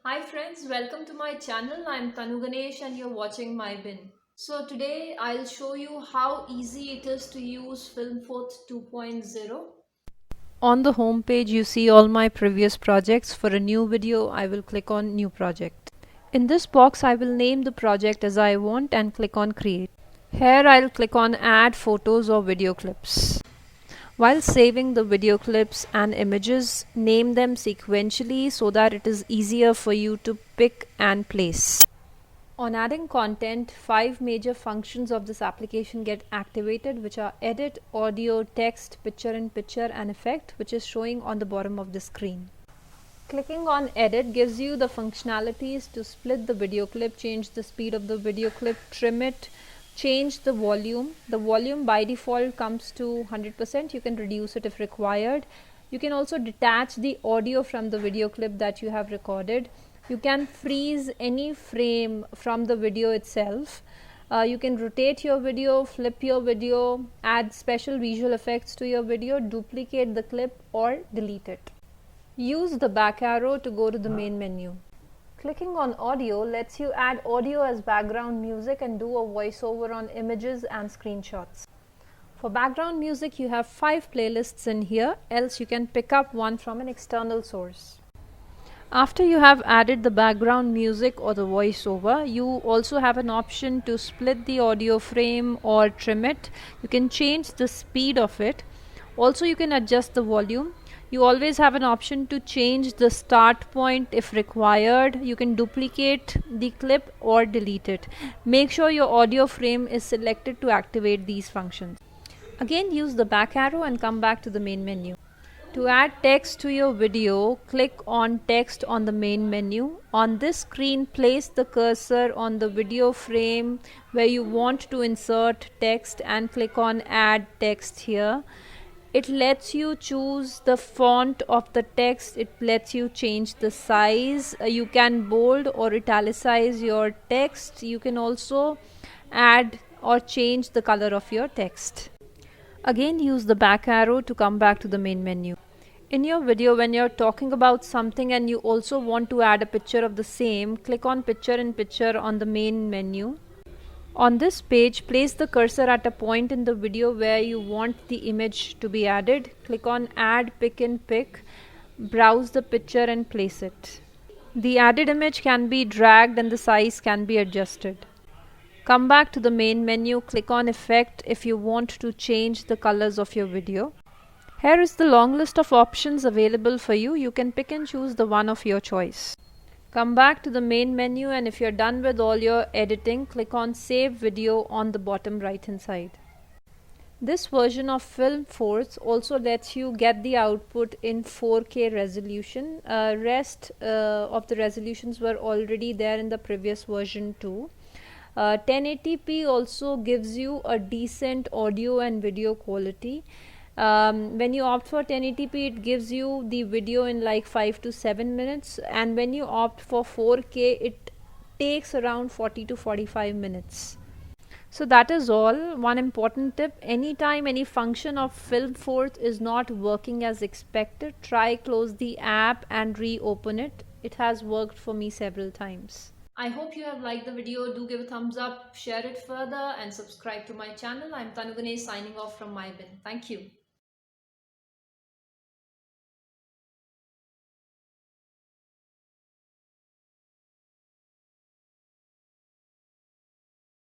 Hi friends, welcome to my channel. I'm Tanu Ganesh and you're watching my bin. So today I'll show you how easy it is to use Filmforth 2.0. On the home page you see all my previous projects. For a new video I will click on new project. In this box I will name the project as I want and click on create. Here I'll click on add photos or video clips. While saving the video clips and images, name them sequentially so that it is easier for you to pick and place. On adding content, 5 major functions of this application get activated, which are edit, audio, text, picture-in-picture and effect, which is showing on the bottom of the screen. Clicking on edit gives you the functionalities to split the video clip, change the speed of the video clip, trim it, change the volume. The volume by default comes to 100%. You can reduce it if required. You can also detach the audio from the video clip that you have recorded. You can freeze any frame from the video itself. You can rotate your video, flip your video, add special visual effects to your video, duplicate the clip or delete it. Use the back arrow to go to the main menu. Clicking on audio lets you add audio as background music and do a voiceover on images and screenshots. For background music you have 5 playlists in here, else you can pick up one from an external source. After you have added the background music or the voiceover, you also have an option to split the audio frame or trim it. You can change the speed of it. Also you can adjust the volume. You always have an option to change the start point if required. You can duplicate the clip or delete it. Make sure your audio frame is selected to activate these functions. Again, use the back arrow and come back to the main menu. To add text to your video, click on text on the main menu. On this screen, place the cursor on the video frame where you want to insert text and click on add text here. It lets you choose the font of the text. It lets you change the size. You can bold or italicize your text. You can also add or change the color of your text. Again, use the back arrow to come back to the main menu. In your video, when you're talking about something and you also want to add a picture of the same, click on picture-in-picture on the main menu. On this page, place the cursor at a point in the video where you want the image to be added. Click on add pick and pick. Browse the picture and place it. The added image can be dragged and the size can be adjusted. Come back to the main menu. Click on effect if you want to change the colors of your video. Here is the long list of options available for you. You can pick and choose the one of your choice. Come back to the main menu, and if you're done with all your editing, click on save video on the bottom right hand side. This version of Filmforth also lets you get the output in 4K resolution. Rest of the resolutions were already there in the previous version too. 1080p also gives you a decent audio and video quality. When you opt for 1080p, it gives you the video in like 5 to 7 minutes, and when you opt for 4K, it takes around 40 to 45 minutes. So that is all. One important tip: anytime any function of Filmforth is not working as expected, try close the app and reopen it. It has worked for me several times. I hope you have liked the video. Do give a thumbs up, share it further and subscribe to my channel. I'm Tanu Ganesh signing off from my bin. Thank you.